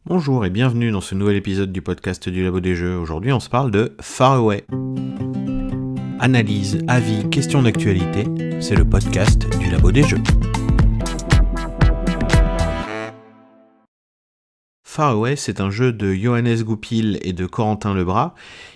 Bonjour et bienvenue dans ce nouvel épisode du podcast du Labo des Jeux. Aujourd'hui, on se parle de Far Away. Analyse, avis, questions d'actualité, c'est le podcast du Labo des Jeux. Far Away, c'est un jeu de Johannes Goupil et de Corentin Lebras,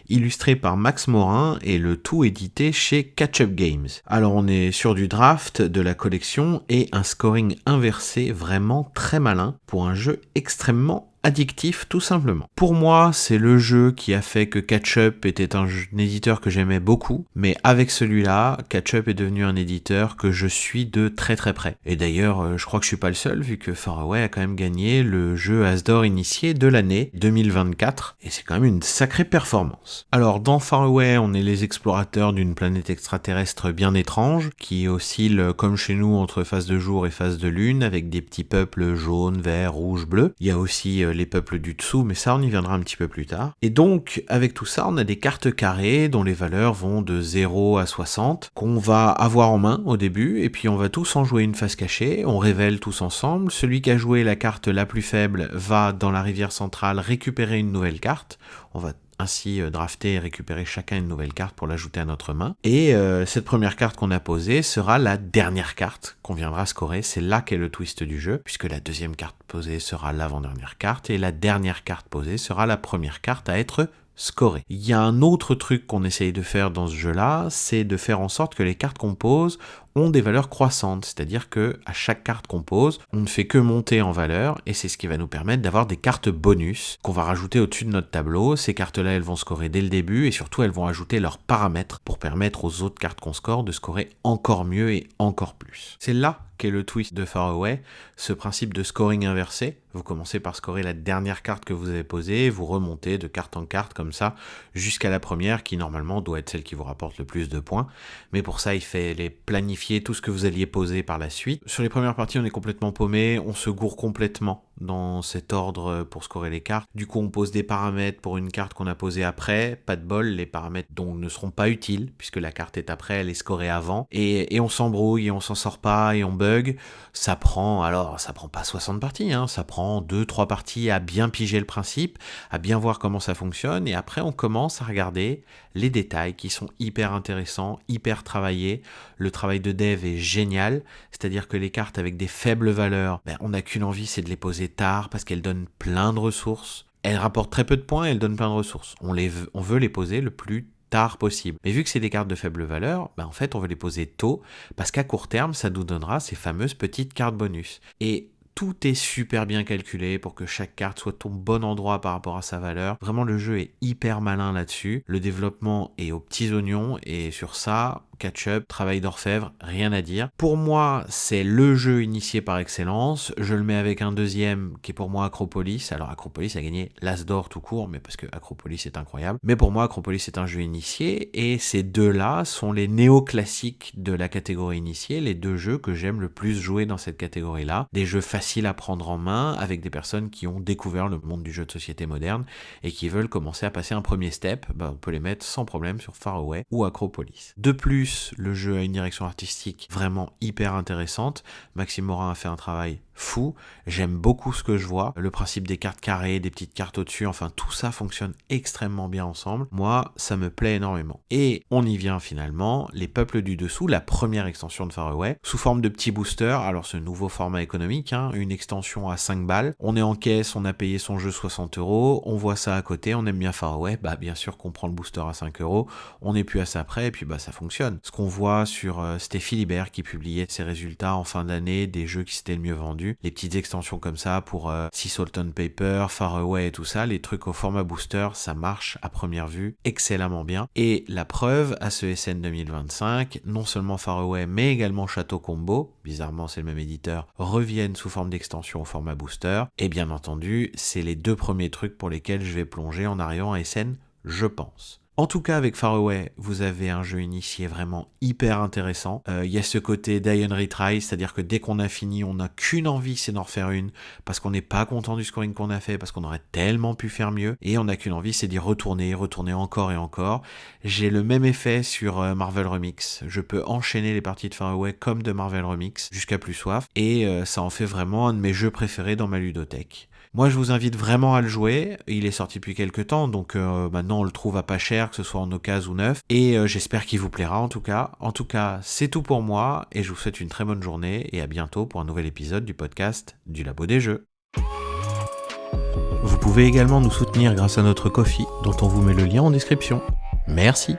illustré par Max Morin et le tout édité chez Catch-Up Games. Alors on est sur du draft, de la collection et un scoring inversé vraiment très malin pour un jeu extrêmement addictif tout simplement. Pour moi, c'est le jeu qui a fait que Catch-Up était un éditeur que j'aimais beaucoup, mais avec celui-là, Catch-Up est devenu un éditeur que je suis de très très près. Et d'ailleurs, je crois que je suis pas le seul, vu que Far Away a quand même gagné le jeu As d'or initié de l'année 2024, et c'est quand même une sacrée performance. Alors, dans Far Away, on est les explorateurs d'une planète extraterrestre bien étrange, qui oscille comme chez nous entre phase de jour et phase de lune, avec des petits peuples jaunes, verts, rouges, bleus. Il y a aussi les peuples du dessous, mais ça on y viendra un petit peu plus tard. Et donc avec tout ça on a des cartes carrées dont les valeurs vont de 0 à 60 qu'on va avoir en main au début, et puis on va tous en jouer une face cachée, on révèle tous ensemble. Celui qui a joué la carte la plus faible va dans la rivière centrale récupérer une nouvelle carte. On va ainsi drafter et récupérer chacun une nouvelle carte pour l'ajouter à notre main. Et cette première carte qu'on a posée sera la dernière carte qu'on viendra scorer. C'est là qu'est le twist du jeu, puisque la deuxième carte posée sera l'avant-dernière carte, et la dernière carte posée sera la première carte à être scorée. Il y a un autre truc qu'on essaye de faire dans ce jeu-là, c'est de faire en sorte que les cartes qu'on pose ont des valeurs croissantes, c'est-à-dire que à chaque carte qu'on pose, on ne fait que monter en valeur, et c'est ce qui va nous permettre d'avoir des cartes bonus qu'on va rajouter au-dessus de notre tableau. Ces cartes-là, elles vont scorer dès le début, et surtout elles vont ajouter leurs paramètres pour permettre aux autres cartes qu'on score de scorer encore mieux et encore plus. C'est là qu'est le twist de Far Away, ce principe de scoring inversé. Vous commencez par scorer la dernière carte que vous avez posée, vous remontez de carte en carte comme ça, jusqu'à la première qui normalement doit être celle qui vous rapporte le plus de points. Mais pour ça, il fait les planifier tout ce que vous alliez poser par la suite. Sur les premières parties, on est complètement paumé, on se gourre complètement dans cet ordre pour scorer les cartes. Du coup, on pose des paramètres pour une carte qu'on a posée après. Pas de bol, les paramètres donc ne seront pas utiles, puisque la carte est après, elle est scorée avant. Et on s'embrouille, et on s'en sort pas, et on bug. Ça prend pas 60 parties, ça prend 2-3 parties à bien piger le principe, à bien voir comment ça fonctionne, et après on commence à regarder les détails qui sont hyper intéressants, hyper travaillés. Le travail de dev est génial, c'est-à-dire que les cartes avec des faibles valeurs, on n'a qu'une envie, c'est de les poser tard, parce qu'elles donnent plein de ressources. Elles rapportent très peu de points et elles donnent plein de ressources. On veut les poser le plus tard possible. Mais vu que c'est des cartes de faible valeur, en fait on veut les poser tôt, parce qu'à court terme ça nous donnera ces fameuses petites cartes bonus. Et tout est super bien calculé pour que chaque carte soit au bon endroit par rapport à sa valeur. Vraiment, le jeu est hyper malin là-dessus. Le développement est aux petits oignons, et sur ça, Catch-Up, travail d'orfèvre, rien à dire. Pour moi, c'est le jeu initié par excellence. Je le mets avec un deuxième qui est pour moi Acropolis. Alors Acropolis a gagné l'As d'or tout court, mais parce que Acropolis est incroyable. Mais pour moi, Acropolis est un jeu initié, et ces deux-là sont les néoclassiques de la catégorie initiée, les deux jeux que j'aime le plus jouer dans cette catégorie-là. Des jeux faciles à prendre en main, avec des personnes qui ont découvert le monde du jeu de société moderne et qui veulent commencer à passer un premier step. On peut les mettre sans problème sur Far Away ou Acropolis. De plus, le jeu a une direction artistique vraiment hyper intéressante. Maxime Morin a fait un travail fou, j'aime beaucoup ce que je vois, le principe des cartes carrées, des petites cartes au-dessus, enfin tout ça fonctionne extrêmement bien ensemble. Moi, ça me plaît énormément. Et on y vient finalement, les peuples du dessous, la première extension de Far Away, sous forme de petits boosters. Alors ce nouveau format économique, une extension à 5 balles, on est en caisse, on a payé son jeu 60 €, on voit ça à côté, on aime bien Far Away, bien sûr qu'on prend le booster à 5 €, on n'est plus à ça près, et puis ça fonctionne. Ce qu'on voit sur, c'était Philibert qui publiait ses résultats en fin d'année, des jeux qui s'étaient le mieux vendus, les petites extensions comme ça pour Sea Salt and Paper, Far Away et tout ça, les trucs au format booster, ça marche à première vue excellemment bien. Et la preuve, à ce SN 2025, non seulement Far Away, mais également Château Combo, bizarrement c'est le même éditeur, reviennent sous forme d'extension au format booster. Et bien entendu, c'est les deux premiers trucs pour lesquels je vais plonger en arrivant à SN, je pense. En tout cas, avec Far Away, vous avez un jeu initié vraiment hyper intéressant. Il y a ce côté die and retry, c'est-à-dire que dès qu'on a fini, on n'a qu'une envie, c'est d'en refaire une, parce qu'on n'est pas content du scoring qu'on a fait, parce qu'on aurait tellement pu faire mieux, et on n'a qu'une envie, c'est d'y retourner encore et encore. J'ai le même effet sur Marvel Remix. Je peux enchaîner les parties de Far Away comme de Marvel Remix, jusqu'à plus soif, et ça en fait vraiment un de mes jeux préférés dans ma ludothèque. Moi, je vous invite vraiment à le jouer. Il est sorti depuis quelques temps, donc maintenant on le trouve à pas cher, que ce soit en occasion ou neuf. Et j'espère qu'il vous plaira en tout cas. En tout cas, c'est tout pour moi et je vous souhaite une très bonne journée et à bientôt pour un nouvel épisode du podcast du Labo des Jeux. Vous pouvez également nous soutenir grâce à notre Ko-fi, dont on vous met le lien en description. Merci.